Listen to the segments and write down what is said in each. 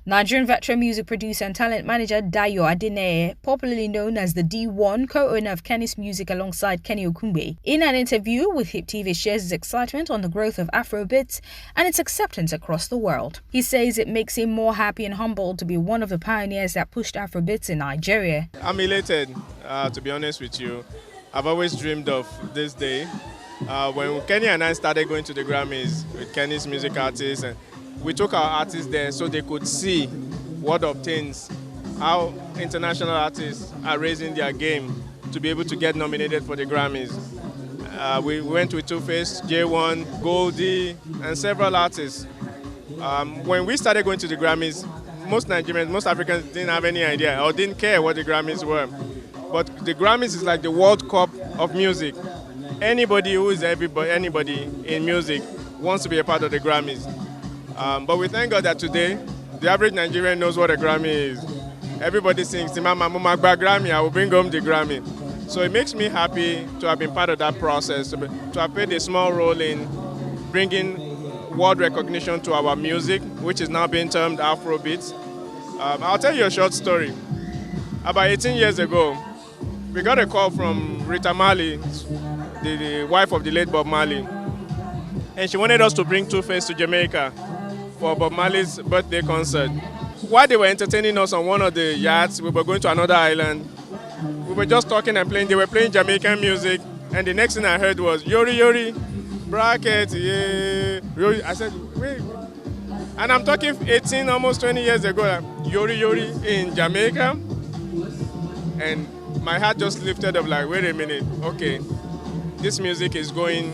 Nigerian veteran music producer and talent manager Dayo Adeneye, popularly known as the D1, co-owner of Kenny's Music alongside Kenny Okumbe, in an interview with HipTv shares his excitement on the growth of Afrobeats and its acceptance across the world. He says it makes him more happy and humbled to be one of the pioneers that pushed Afrobeats in Nigeria. I'm elated, to be honest with you. I've always dreamed of this day. When Kenny and I started going to the Grammys with Kenny's music artists, and we took our artists there so they could see what obtains, how international artists are raising their game to be able to get nominated for the Grammys. We went with Two-Face, J1, Goldie, and several artists. When we started going to the Grammys, most Nigerians, most Africans didn't have any idea or didn't care what the Grammys were. But the Grammys is like the World Cup of music. Anybody who is anybody in music wants to be a part of the Grammys. But we thank God that today, the average Nigerian knows what a Grammy is. Everybody sings, Mama Grammy, I will bring home the Grammy. So it makes me happy to have been part of that process, to have played a small role in bringing world recognition to our music, which is now being termed Afrobeats. I'll tell you a short story. About 18 years ago, we got a call from Rita Marley, the wife of the late Bob Marley, and she wanted us to bring Two-Face to Jamaica for Bob Marley's birthday concert. While they were entertaining us on one of the yachts, we were going to another island. We were just talking and playing. They were playing Jamaican music, and the next thing I heard was Yori Yori, bracket, yeah. Yori. I said, wait. And I'm talking 18, almost 20 years ago, like, Yori Yori in Jamaica. And my heart just lifted up like, wait a minute, okay, this music is going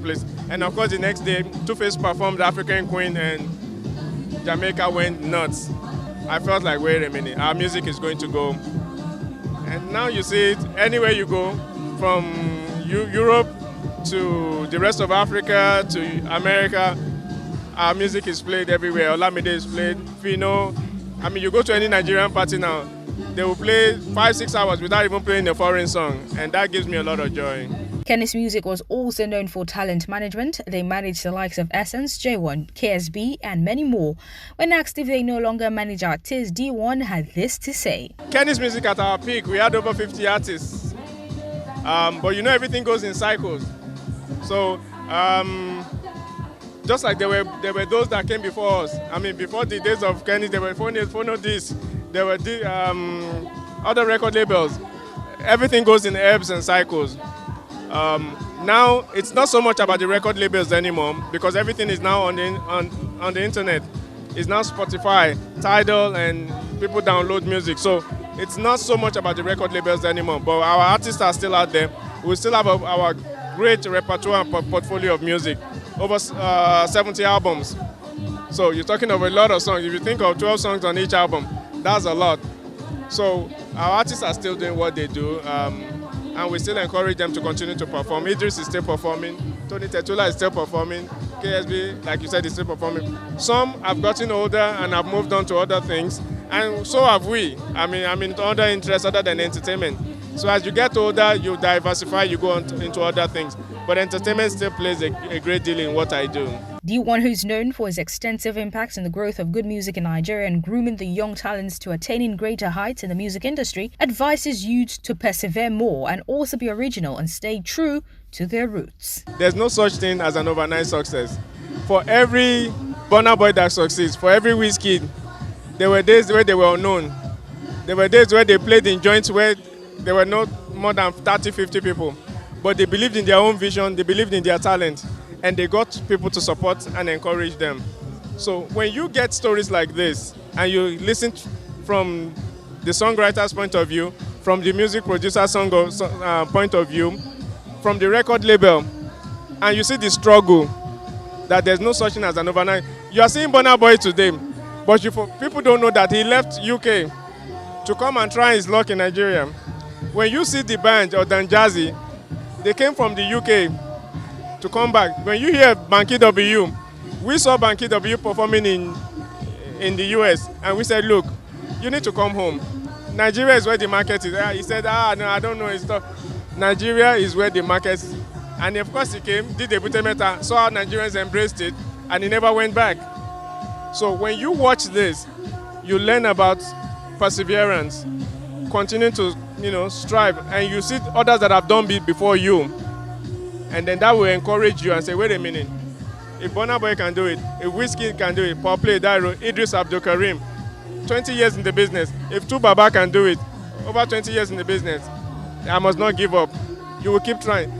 place. And of course, the next day, Two-Face performed African Queen and Jamaica went nuts. I felt like, wait a minute, our music is going to go. And now you see it anywhere you go, from Europe to the rest of Africa to America, our music is played everywhere. Olamide is played, Fino. I mean, you go to any Nigerian party now, they will play 5-6 hours without even playing a foreign song, and that gives me a lot of joy. Kenny's Music was also known for talent management. They managed the likes of Essence, J1, KSB, and many more. When asked if they no longer manage artists, D1 had this to say. Kenny's Music at our peak, we had over 50 artists. But you know, everything goes in cycles. So, just like there were those that came before us. I mean, before the days of Kenny, there were Phono Disc, there were other record labels. Everything goes in ebbs and cycles. Now it's not so much about the record labels anymore, because everything is now on the internet. It's now Spotify, Tidal, and people download music. So it's not so much about the record labels anymore. But our artists are still out there. We still have our great repertoire and portfolio of music, over 70 albums. So you're talking of a lot of songs. If you think of 12 songs on each album, that's a lot. So our artists are still doing what they do. And we still encourage them to continue to perform. Idris is still performing. Tony Tetula is still performing. KSB, like you said, is still performing. Some have gotten older and have moved on to other things, and so have we. I mean, other interests other than entertainment. So as you get older, you diversify, you go on into other things. But entertainment still plays a great deal in what I do. D1, who's known for his extensive impact in the growth of good music in Nigeria and grooming the young talents to attaining greater heights in the music industry, advises youths to persevere more and also be original and stay true to their roots. There's no such thing as an overnight success. For every Burna Boy that succeeds, for every Wizkid, there were days where they were unknown. There were days where they played in joints where there were not more than 30, 50 people. But they believed in their own vision, they believed in their talent, and they got people to support and encourage them. So when you get stories like this, and you listen from the songwriter's point of view, from the music producer's point of view, from the record label, and you see the struggle, that there's no such thing as an overnight. You are seeing Burna Boy today, but people don't know that he left UK to come and try his luck in Nigeria. When you see the band or Dan Jazzy, they came from the UK to come back. When you hear Banky W, we saw Banky W performing in the US, and we said, look, you need to come home. Nigeria is where the market is. He said, no, I don't know, it's tough. Nigeria is where the market is. And of course he came, did the Butemeta, saw how Nigerians embraced it, and he never went back. So when you watch this, you learn about perseverance, continue to strive, and you see others that have done it before you, and then that will encourage you and say, wait a minute, if Burna Boy can do it, if Whiskey can do it, Paul Play, Dairo, Idris Abdul Karim, 20 years in the business, if Tu Baba can do it, over 20 years in the business, I must not give up. You will keep trying.